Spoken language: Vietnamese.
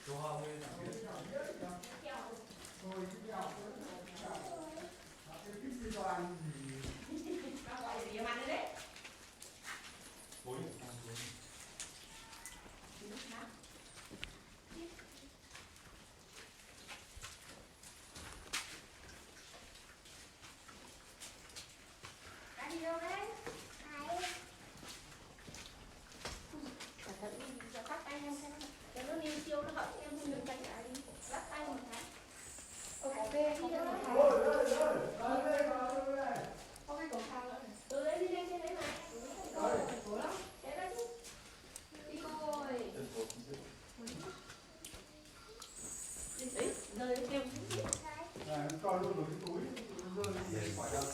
Đồ hoa nguyên là biết. Bố đi. Đi đâu đấy? Cẩn thận đi, cho cắt tay em xem. Cho nó niêu chiêu nó hận em không được cạnh lại đi. Cắt tay một cái. Có cái cổ thang. Có cái cổ thang nữa. Từ đấy đi lên trên đấy này. Cổ lắm. Thế đó chứ. Đi cô ơi. Đấy, rơi nó kêu. Này, nó cho luôn vào cái túi, rơi lên quả đâu.